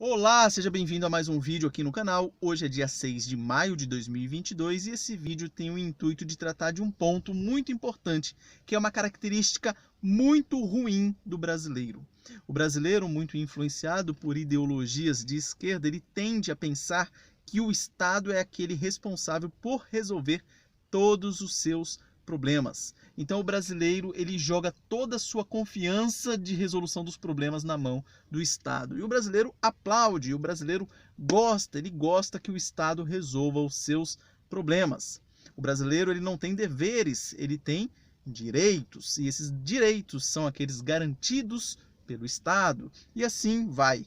Olá, seja bem-vindo a mais um vídeo aqui no canal. Hoje é dia 6 de maio de 2022 e esse vídeo tem o intuito de tratar de um ponto muito importante, que é uma característica muito ruim do brasileiro. O brasileiro, muito influenciado por ideologias de esquerda, ele tende a pensar que o Estado é aquele responsável por resolver todos os seus problemas. Então o brasileiro, ele joga toda a sua confiança de resolução dos problemas na mão do Estado. E o brasileiro aplaude, o brasileiro gosta, ele gosta que o Estado resolva os seus problemas. O brasileiro, ele não tem deveres, ele tem direitos, e esses direitos são aqueles garantidos pelo Estado. E assim vai.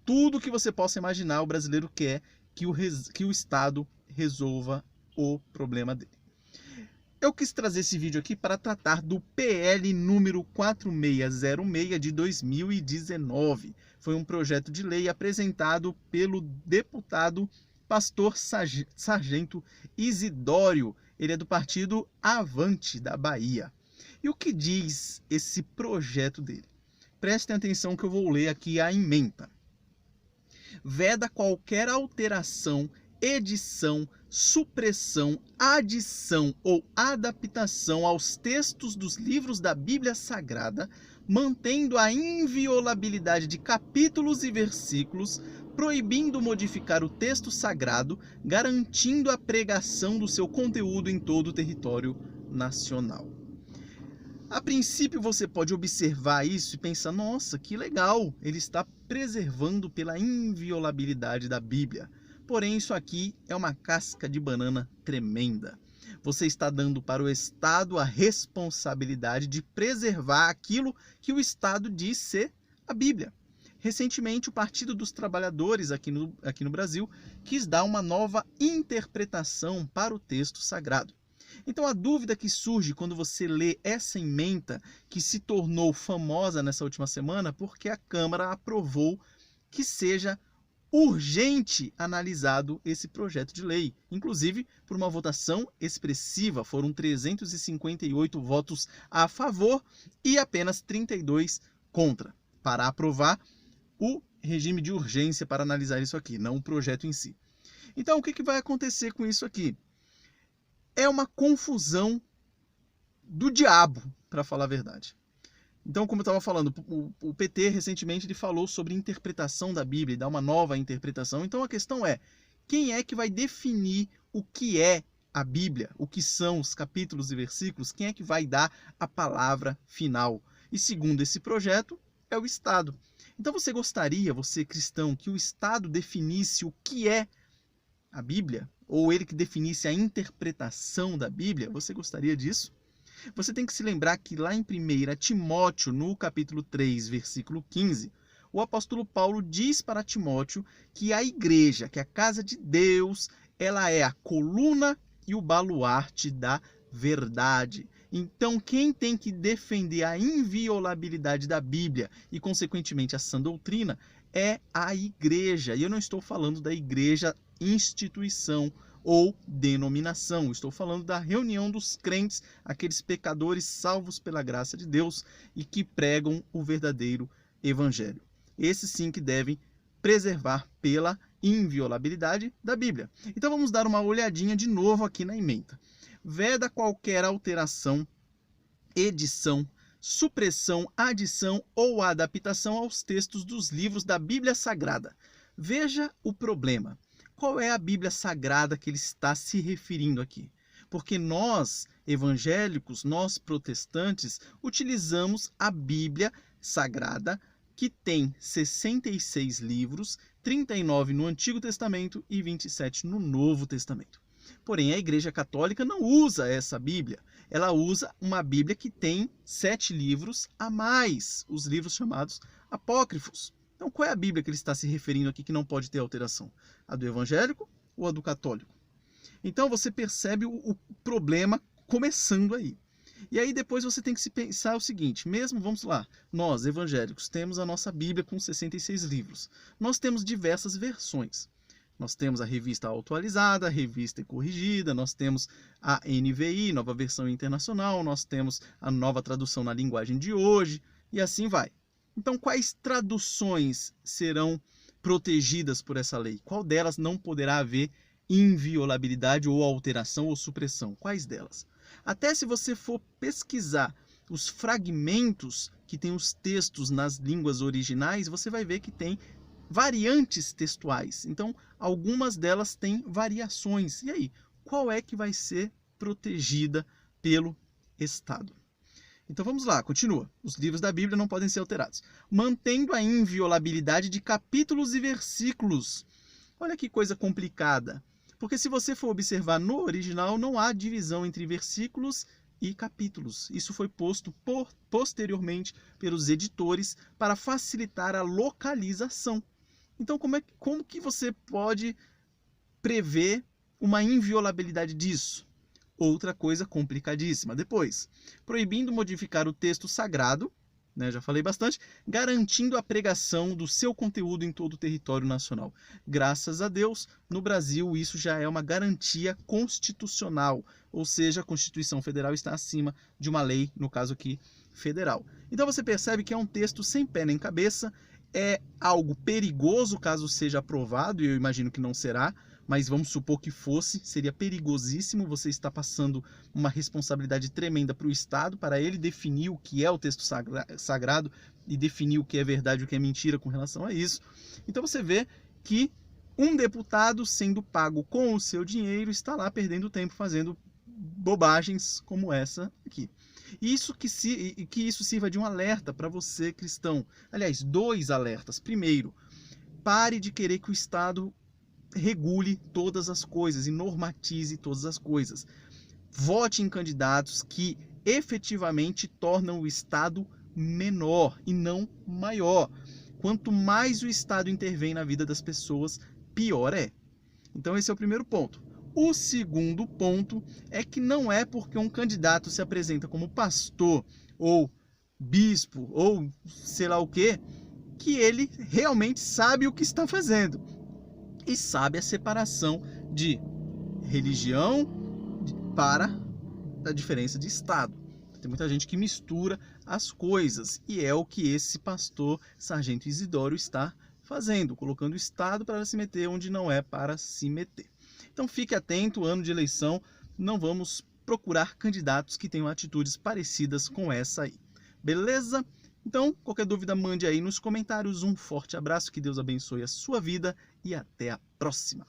Tudo que você possa imaginar, o brasileiro quer que o Estado resolva o problema dele. Eu quis trazer esse vídeo aqui para tratar do PL número 4606 de 2019. Foi um projeto de lei apresentado pelo deputado Pastor Sargento Isidório. Ele é do partido Avante, da Bahia. E o que diz esse projeto dele? Prestem atenção que eu vou ler aqui a ementa. Veda qualquer alteração, edição, supressão, adição ou adaptação aos textos dos livros da Bíblia Sagrada, mantendo a inviolabilidade de capítulos e versículos, proibindo modificar o texto sagrado, garantindo a pregação do seu conteúdo em todo o território nacional. A princípio você pode observar isso e pensar, nossa, que legal, ele está preservando pela inviolabilidade da Bíblia. Porém, isso aqui é uma casca de banana tremenda. Você está dando para o Estado a responsabilidade de preservar aquilo que o Estado diz ser a Bíblia. Recentemente, o Partido dos Trabalhadores aqui no Brasil quis dar uma nova interpretação para o texto sagrado. Então a dúvida que surge quando você lê essa ementa, que se tornou famosa nessa última semana, porque a Câmara aprovou que seja urgente analisado esse projeto de lei, inclusive por uma votação expressiva, foram 358 votos a favor e apenas 32 contra, para aprovar o regime de urgência para analisar isso aqui, não o projeto em si. Então o que vai acontecer com isso aqui? É uma confusão do diabo, para falar a verdade. Então, como eu estava falando, o PT recentemente ele falou sobre interpretação da Bíblia, dar uma nova interpretação. Então a questão é, quem é que vai definir o que é a Bíblia, o que são os capítulos e versículos, quem é que vai dar a palavra final? E segundo esse projeto, é o Estado. Então você gostaria, você cristão, que o Estado definisse o que é a Bíblia? Ou ele que definisse a interpretação da Bíblia? Você gostaria disso? Você tem que se lembrar que lá em 1 Timóteo, no capítulo 3, versículo 15, o apóstolo Paulo diz para Timóteo que a igreja, que a casa de Deus, ela é a coluna e o baluarte da verdade. Então, quem tem que defender a inviolabilidade da Bíblia e, consequentemente, a sã doutrina é a igreja. E eu não estou falando da igreja instituição ou denominação. Estou falando da reunião dos crentes, aqueles pecadores salvos pela graça de Deus e que pregam o verdadeiro evangelho. Esses sim que devem preservar pela inviolabilidade da Bíblia. Então vamos dar uma olhadinha de novo aqui na ementa. Veda qualquer alteração, edição, supressão, adição ou adaptação aos textos dos livros da Bíblia Sagrada. Veja o problema. Qual é a Bíblia Sagrada que ele está se referindo aqui? Porque nós, evangélicos, nós protestantes, utilizamos a Bíblia Sagrada, que tem 66 livros, 39 no Antigo Testamento e 27 no Novo Testamento. Porém, a Igreja Católica não usa essa Bíblia. Ela usa uma Bíblia que tem 7 livros a mais, os livros chamados apócrifos. Então, qual é a Bíblia que ele está se referindo aqui que não pode ter alteração? A do evangélico ou a do católico? Então, você percebe o problema começando aí. E aí, depois você tem que se pensar o seguinte, mesmo, vamos lá, nós, evangélicos, temos a nossa Bíblia com 66 livros. Nós temos diversas versões. Nós temos a revista atualizada, a revista corrigida, nós temos a NVI, nova versão internacional, nós temos a nova tradução na linguagem de hoje, e assim vai. Então, quais traduções serão protegidas por essa lei? Qual delas não poderá haver inviolabilidade ou alteração ou supressão? Quais delas? Até se você for pesquisar os fragmentos que tem os textos nas línguas originais, você vai ver que tem variantes textuais. Então, algumas delas têm variações. E aí, qual é que vai ser protegida pelo Estado? Então vamos lá, continua. Os livros da Bíblia não podem ser alterados. Mantendo a inviolabilidade de capítulos e versículos. Olha que coisa complicada. Porque se você for observar no original, não há divisão entre versículos e capítulos. Isso foi posto posteriormente pelos editores para facilitar a localização. Então como que você pode prever uma inviolabilidade disso? Outra coisa complicadíssima. Depois, proibindo modificar o texto sagrado, né, já falei bastante, garantindo a pregação do seu conteúdo em todo o território nacional. Graças a Deus, no Brasil isso já é uma garantia constitucional, ou seja, a Constituição Federal está acima de uma lei, no caso aqui, federal. Então você percebe que é um texto sem pé nem cabeça, é algo perigoso caso seja aprovado, e eu imagino que não será, mas vamos supor que fosse, seria perigosíssimo. Você está passando uma responsabilidade tremenda para o Estado, para ele definir o que é o texto sagrado e definir o que é verdade e o que é mentira com relação a isso. Então você vê que um deputado sendo pago com o seu dinheiro está lá perdendo tempo fazendo bobagens como essa aqui. Isso que isso sirva de um alerta para você, cristão. Aliás, 2 alertas. Primeiro, pare de querer que o Estado regule todas as coisas e normatize todas as coisas. Vote em candidatos que efetivamente tornam o Estado menor e não maior. Quanto mais o Estado intervém na vida das pessoas, pior é. Então esse é o primeiro ponto. O segundo ponto é que não é porque um candidato se apresenta como pastor ou bispo ou sei lá o quê, que ele realmente sabe o que está fazendo. E sabe a separação de religião para a diferença de Estado. Tem muita gente que mistura as coisas, e é o que esse pastor Sargento Isidoro está fazendo, colocando o Estado para se meter onde não é para se meter. Então fique atento, ano de eleição, não vamos procurar candidatos que tenham atitudes parecidas com essa aí. Beleza? Então, qualquer dúvida, mande aí nos comentários. Um forte abraço, que Deus abençoe a sua vida e até a próxima.